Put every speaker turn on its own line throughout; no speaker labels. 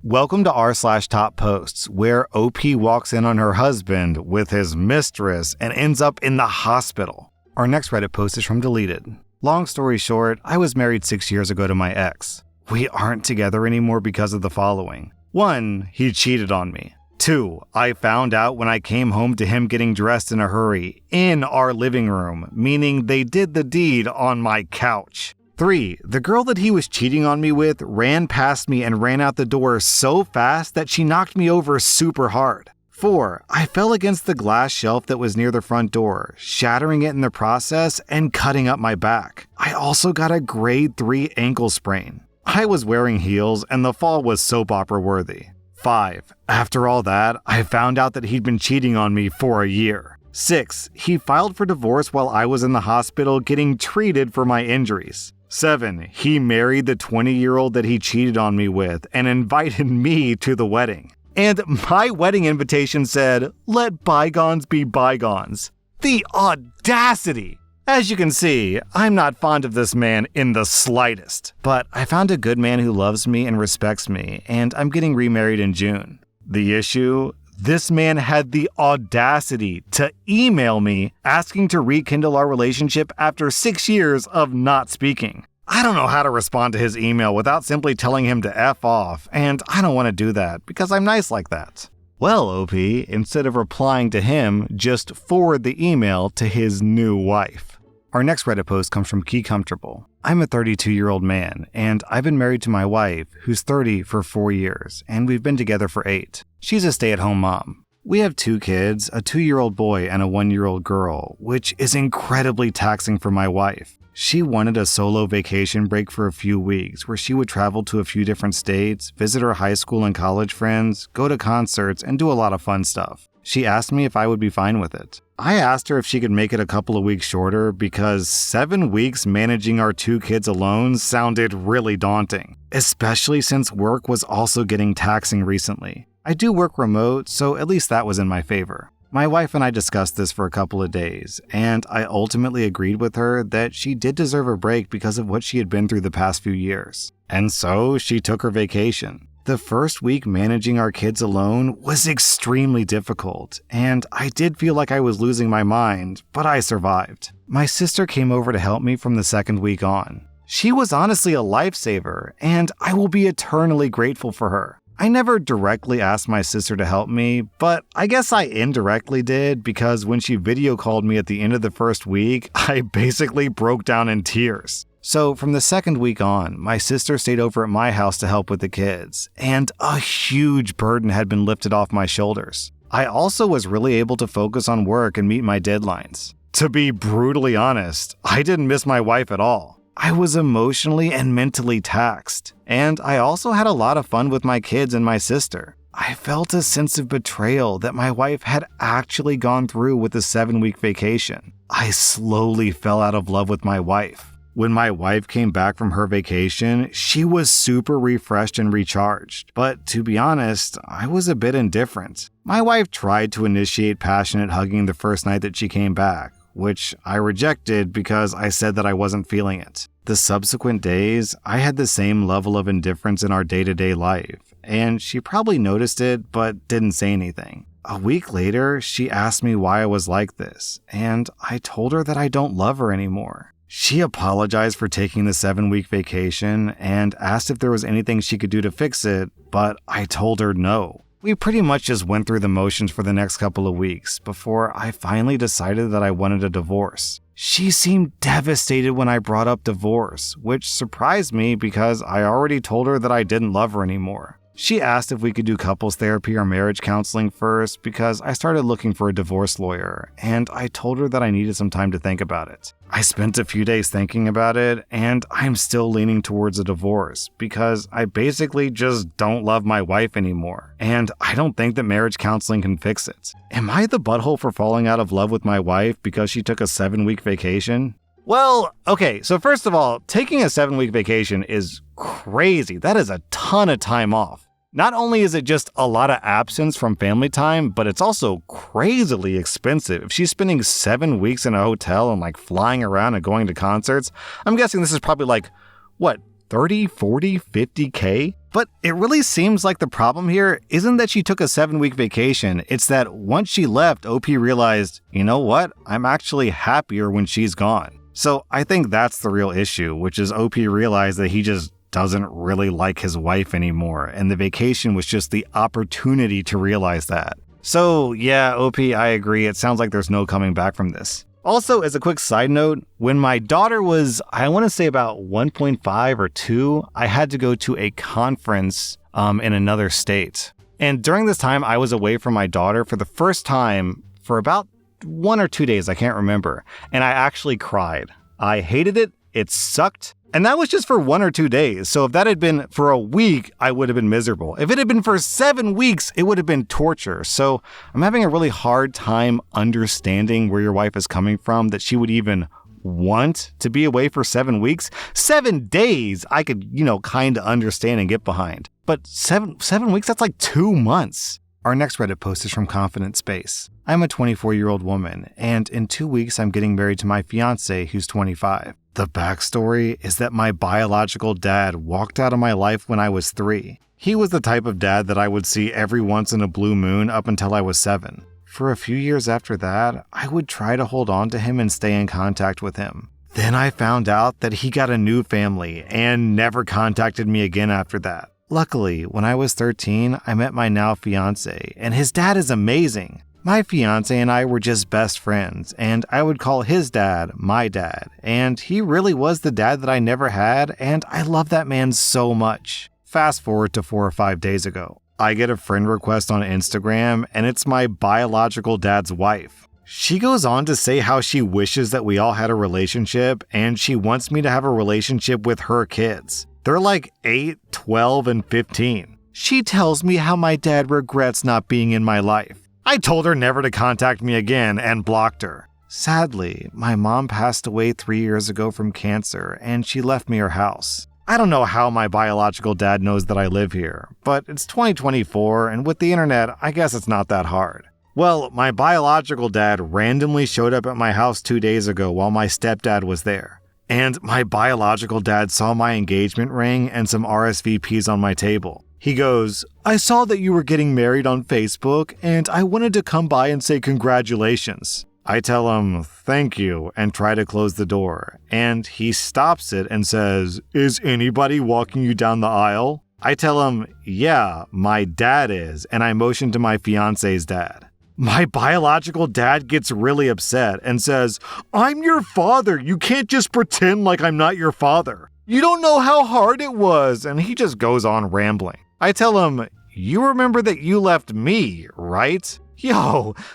Welcome to rSlash Topposts, where OP walks in on her husband with his mistress and ends up in the hospital. Our next Reddit post is from Deleted. Long story short, I was married 6 years ago to my ex. We aren't together anymore because of the following. 1, he cheated on me. 2, I found out when I came home to him getting dressed in a hurry in our living room, meaning they did the deed on my couch. 3, the girl that he was cheating on me with ran past me and ran out the door so fast that she knocked me over super hard. 4, I fell against the glass shelf that was near the front door, shattering it in the process and cutting up my back. I also got a grade 3 ankle sprain. I was wearing heels and the fall was soap opera worthy. 5, after all that, I found out that he'd been cheating on me for a year. 6, he filed for divorce while I was in the hospital getting treated for my injuries. 7, he married the 20-year-old that he cheated on me with and invited me to the wedding. And my wedding invitation said, "Let bygones be bygones." The audacity! As you can see, I'm not fond of this man in the slightest. But I found a good man who loves me and respects me, and I'm getting remarried in June. The issue? This man had the audacity to email me asking to rekindle our relationship after 6 years of not speaking. I don't know how to respond to his email without simply telling him to F off, and I don't want to do that because I'm nice like that. Well, OP, instead of replying to him, just forward the email to his new wife. Our next Reddit post comes from Key Comfortable. I'm a 32-year-old man, and I've been married to my wife, who's 30 for 4 years, and we've been together for 8. She's a stay-at-home mom. We have 2 kids, a 2-year-old boy and a 1-year-old girl, which is incredibly taxing for my wife. She wanted a solo vacation break for a few weeks where she would travel to a few different states, visit her high school and college friends, go to concerts, and do a lot of fun stuff. She asked me if I would be fine with it. I asked her if she could make it a couple of weeks shorter because 7 weeks managing our 2 kids alone sounded really daunting, especially since work was also getting taxing recently. I do work remote, so at least that was in my favor. My wife and I discussed this for a couple of days, and I ultimately agreed with her that she did deserve a break because of what she had been through the past few years. And so she took her vacation. The first week managing our kids alone was extremely difficult, and I did feel like I was losing my mind, but I survived. My sister came over to help me from the second week on. She was honestly a lifesaver, and I will be eternally grateful for her. I never directly asked my sister to help me, but I guess I indirectly did because when she video called me at the end of the first week, I basically broke down in tears. So from the second week on, my sister stayed over at my house to help with the kids, and a huge burden had been lifted off my shoulders. I also was really able to focus on work and meet my deadlines. To be brutally honest, I didn't miss my wife at all. I was emotionally and mentally taxed, and I also had a lot of fun with my kids and my sister. I felt a sense of betrayal that my wife had actually gone through with the 7-week vacation. I slowly fell out of love with my wife. When my wife came back from her vacation, she was super refreshed and recharged. But to be honest, I was a bit indifferent. My wife tried to initiate passionate hugging the first night that she came back, which I rejected because I said that I wasn't feeling it. The subsequent days, I had the same level of indifference in our day-to-day life, and she probably noticed it but didn't say anything. A week later, she asked me why I was like this, and I told her that I don't love her anymore. She apologized for taking the 7-week vacation and asked if there was anything she could do to fix it, but I told her no. We pretty much just went through the motions for the next couple of weeks before I finally decided that I wanted a divorce. She seemed devastated when I brought up divorce, which surprised me because I already told her that I didn't love her anymore. She asked if we could do couples therapy or marriage counseling first because I started looking for a divorce lawyer, and I told her that I needed some time to think about it. I spent a few days thinking about it, and I'm still leaning towards a divorce because I basically just don't love my wife anymore, and I don't think that marriage counseling can fix it. Am I the butthole for falling out of love with my wife because she took a 7-week vacation? Well, okay, so first of all, taking a 7-week vacation is crazy. That is a ton of time off. Not only is it just a lot of absence from family time, but it's also crazily expensive. If she's spending 7 weeks in a hotel and like flying around and going to concerts, I'm guessing this is probably like, what, 30, 40, 50K? But it really seems like the problem here isn't that she took a 7-week vacation, it's that once she left, OP realized, you know what, I'm actually happier when she's gone. So I think that's the real issue, which is OP realized that he just doesn't really like his wife anymore, and the vacation was just the opportunity to realize that. So yeah, OP, I agree, it sounds like there's no coming back from this. Also, as a quick side note, when my daughter was, I want to say about 1.5 or 2, I had to go to a conference in another state. And during this time, I was away from my daughter for the first time for about 1 or 2 days, I can't remember. And I actually cried. I hated it. It sucked. And that was just for 1 or 2 days. So if that had been for a week, I would have been miserable. If it had been for 7 weeks, it would have been torture. So I'm having a really hard time understanding where your wife is coming from, that she would even want to be away for 7 weeks. 7 days, I could, kind of understand and get behind. But seven weeks, that's like 2 months. Our next Reddit post is from Confident Space. I'm a 24-year-old woman, and in 2 weeks I'm getting married to my fiance who's 25. The backstory is that my biological dad walked out of my life when I was 3. He was the type of dad that I would see every once in a blue moon up until I was 7. For a few years after that, I would try to hold on to him and stay in contact with him. Then I found out that he got a new family and never contacted me again after that. Luckily, when I was 13, I met my now fiance, and his dad is amazing. My fiance and I were just best friends, and I would call his dad my dad, and he really was the dad that I never had, and I love that man so much. Fast forward to 4 or 5 days ago. I get a friend request on Instagram, and it's my biological dad's wife. She goes on to say how she wishes that we all had a relationship, and she wants me to have a relationship with her kids. They're like 8, 12, and 15. She tells me how my dad regrets not being in my life. I told her never to contact me again and blocked her. Sadly, my mom passed away 3 years ago from cancer, and she left me her house. I don't know how my biological dad knows that I live here, but it's 2024, and with the internet, I guess it's not that hard. Well, my biological dad randomly showed up at my house 2 days ago while my stepdad was there. And my biological dad saw my engagement ring and some RSVPs on my table. He goes, "I saw that you were getting married on Facebook, and I wanted to come by and say congratulations." I tell him, "Thank you," and try to close the door. And he stops it and says, "Is anybody walking you down the aisle?" I tell him, "Yeah, my dad is," and I motion to my fiance's dad. My biological dad gets really upset and says, "I'm your father. You can't just pretend like I'm not your father. You don't know how hard it was." And he just goes on rambling. I tell him, "You remember that you left me, right?"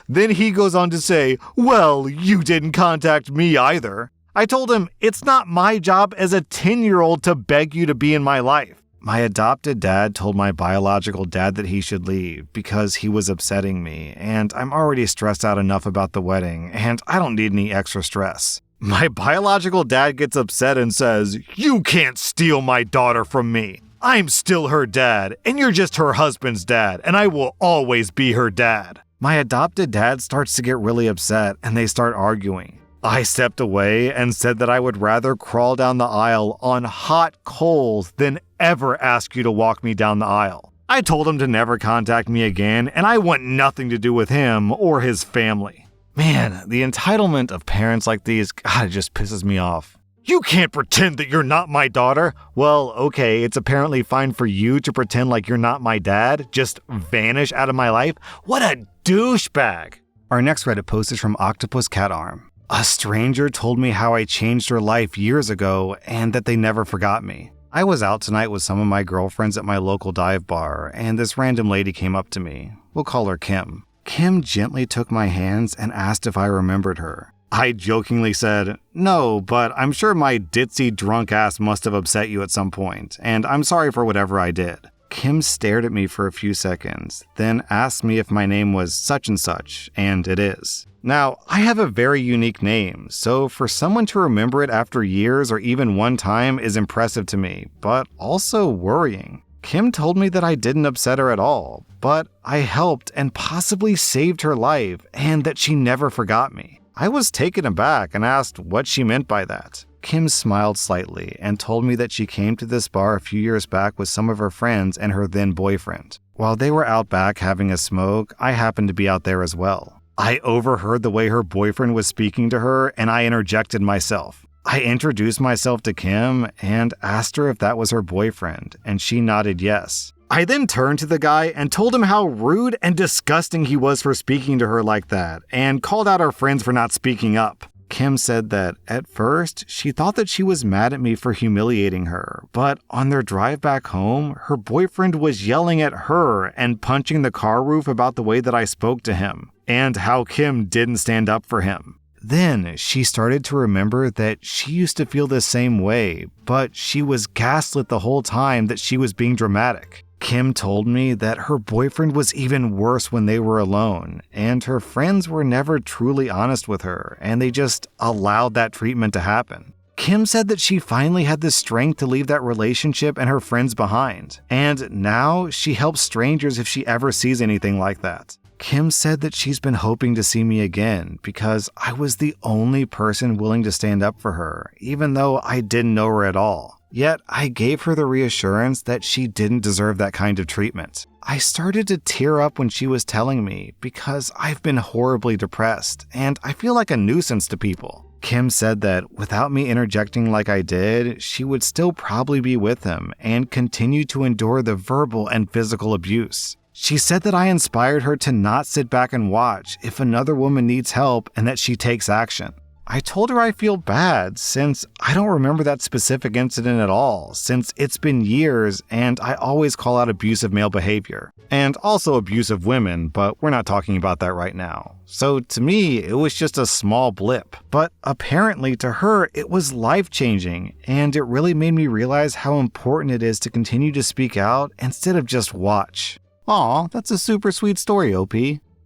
Then he goes on to say, "Well, you didn't contact me either." I told him, "It's not my job as a 10-year-old to beg you to be in my life." My adopted dad told my biological dad that he should leave because he was upsetting me, and I'm already stressed out enough about the wedding, and I don't need any extra stress. My biological dad gets upset and says, "You can't steal my daughter from me. I'm still her dad, and you're just her husband's dad, and I will always be her dad." My adopted dad starts to get really upset, and they start arguing. I stepped away and said that I would rather crawl down the aisle on hot coals than ever ask you to walk me down the aisle. I told him to never contact me again, and I want nothing to do with him or his family. Man, the entitlement of parents like these, God, it just pisses me off. "You can't pretend that you're not my daughter." Well, okay, it's apparently fine for you to pretend like you're not my dad, just vanish out of my life. What a douchebag. Our next Reddit post is from Octopus Cat Arm. A stranger told me how I changed her life years ago and that they never forgot me. I was out tonight with some of my girlfriends at my local dive bar, and this random lady came up to me. We'll call her Kim. Kim gently took my hands and asked if I remembered her. I jokingly said, "No, but I'm sure my ditzy drunk ass must have upset you at some point, and I'm sorry for whatever I did." Kim stared at me for a few seconds, then asked me if my name was such and such, and it is. Now, I have a very unique name, so for someone to remember it after years or even one time is impressive to me, but also worrying. Kim told me that I didn't upset her at all, but I helped and possibly saved her life, and that she never forgot me. I was taken aback and asked what she meant by that. Kim smiled slightly and told me that she came to this bar a few years back with some of her friends and her then boyfriend. While they were out back having a smoke, I happened to be out there as well. I overheard the way her boyfriend was speaking to her, and I interjected myself. I introduced myself to Kim and asked her if that was her boyfriend, and she nodded yes. I then turned to the guy and told him how rude and disgusting he was for speaking to her like that, and called out our friends for not speaking up. Kim said that at first, she thought that she was mad at me for humiliating her, but on their drive back home, her boyfriend was yelling at her and punching the car roof about the way that I spoke to him, and how Kim didn't stand up for him. Then she started to remember that she used to feel the same way, but she was gaslit the whole time that she was being dramatic. Kim told me that her boyfriend was even worse when they were alone, and her friends were never truly honest with her, and they just allowed that treatment to happen. Kim said that she finally had the strength to leave that relationship and her friends behind, and now she helps strangers if she ever sees anything like that. Kim said that she's been hoping to see me again because I was the only person willing to stand up for her, even though I didn't know her at all. Yet I gave her the reassurance that she didn't deserve that kind of treatment. I started to tear up when she was telling me because I've been horribly depressed and I feel like a nuisance to people. Kim said that without me interjecting like I did, she would still probably be with him and continue to endure the verbal and physical abuse. She said that I inspired her to not sit back and watch if another woman needs help and that she takes action. I told her I feel bad since I don't remember that specific incident at all, since it's been years and I always call out abusive male behavior. And also abusive women, but we're not talking about that right now. So to me, it was just a small blip. But apparently to her, it was life-changing, and it really made me realize how important it is to continue to speak out instead of just watch. Aw, that's a super sweet story, OP.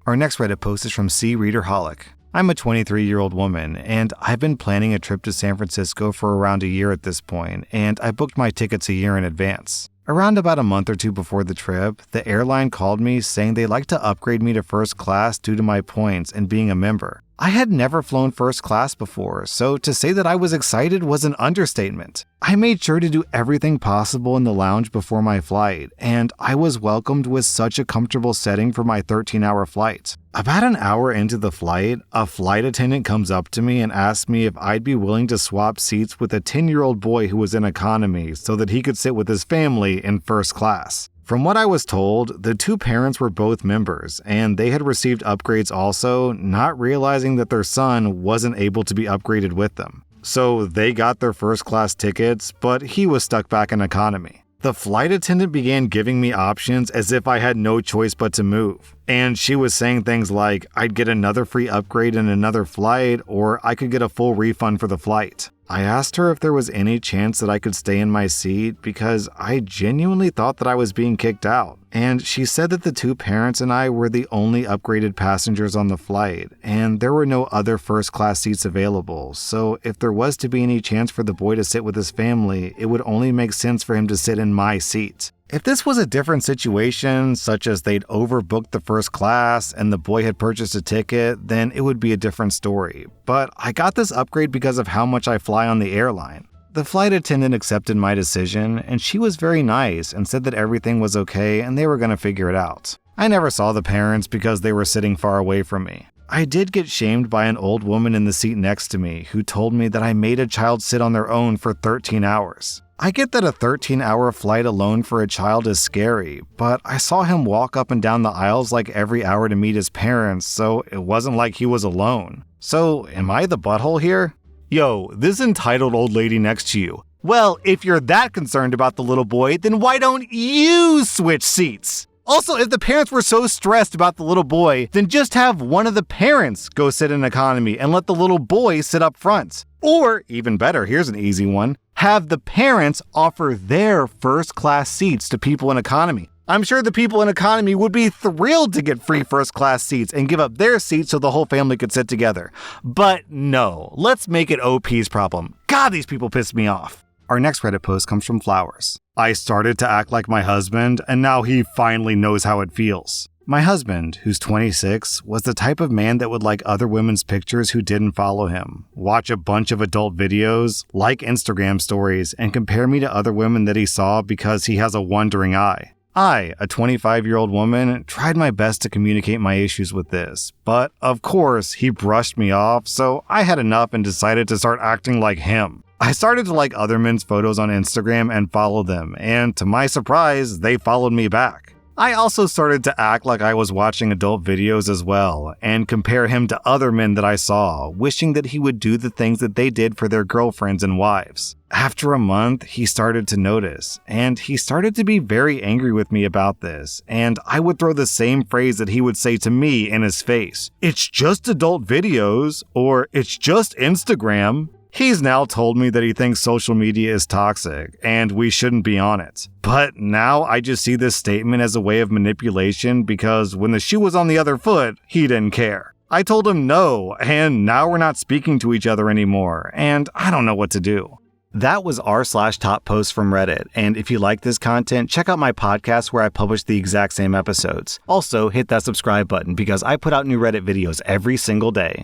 Our next Reddit post is from C. Readerholic. I'm a 23-year-old woman, and I've been planning a trip to San Francisco for around a year at this point, and I booked my tickets a year in advance. Around about a month or two before the trip, the airline called me saying they'd like to upgrade me to first class due to my points and being a member. I had never flown first class before, so to say that I was excited was an understatement. I made sure to do everything possible in the lounge before my flight, and I was welcomed with such a comfortable setting for my 13-hour flight. About an hour into the flight, a flight attendant comes up to me and asks me if I'd be willing to swap seats with a 10-year-old boy who was in economy so that he could sit with his family in first class. From what I was told, the two parents were both members, and they had received upgrades also, not realizing that their son wasn't able to be upgraded with them. So they got their first class tickets, but he was stuck back in economy. The flight attendant began giving me options as if I had no choice but to move. And she was saying things like I'd get another free upgrade in another flight, or I could get a full refund for the flight. I asked her if there was any chance that I could stay in my seat because I genuinely thought that I was being kicked out. And she said that the two parents and I were the only upgraded passengers on the flight, and there were no other first class seats available. So if there was to be any chance for the boy to sit with his family, it would only make sense for him to sit in my seat. If this was a different situation, such as they'd overbooked the first class and the boy had purchased a ticket, then it would be a different story. But I got this upgrade because of how much I fly on the airline. The flight attendant accepted my decision, and she was very nice and said that everything was okay and they were going to figure it out. I never saw the parents because they were sitting far away from me. I did get shamed by an old woman in the seat next to me who told me that I made a child sit on their own for 13 hours. I get that a 13-hour flight alone for a child is scary, but I saw him walk up and down the aisles like every hour to meet his parents, so it wasn't like he was alone. So, am I the butthole here? Yo, this entitled old lady next to you. Well, if you're that concerned about the little boy, then why don't you switch seats? Also, if the parents were so stressed about the little boy, then just have one of the parents go sit in economy and let the little boy sit up front. Or, even better, here's an easy one, have the parents offer their first-class seats to people in economy. I'm sure the people in economy would be thrilled to get free first-class seats and give up their seats so the whole family could sit together. But no, let's make it OP's problem. God, these people piss me off. Our next Reddit post comes from Flowers. I started to act like my husband, and now he finally knows how it feels. My husband, who's 26, was the type of man that would like other women's pictures who didn't follow him, watch a bunch of adult videos, like Instagram stories, and compare me to other women that he saw because he has a wandering eye. I, a 25-year-old woman, tried my best to communicate my issues with this, but of course he brushed me off, so I had enough and decided to start acting like him. I started to like other men's photos on Instagram and follow them, and to my surprise, they followed me back. I also started to act like I was watching adult videos as well, and compare him to other men that I saw, wishing that he would do the things that they did for their girlfriends and wives. After a month, he started to notice, and he started to be very angry with me about this, and I would throw the same phrase that he would say to me in his face. "It's just adult videos," or "It's just Instagram." He's now told me that he thinks social media is toxic, and we shouldn't be on it. But now I just see this statement as a way of manipulation because when the shoe was on the other foot, he didn't care. I told him no, and now we're not speaking to each other anymore, and I don't know what to do. That was r/Topposts from Reddit, and if you like this content, check out my podcast where I publish the exact same episodes. Also, hit that subscribe button because I put out new Reddit videos every single day.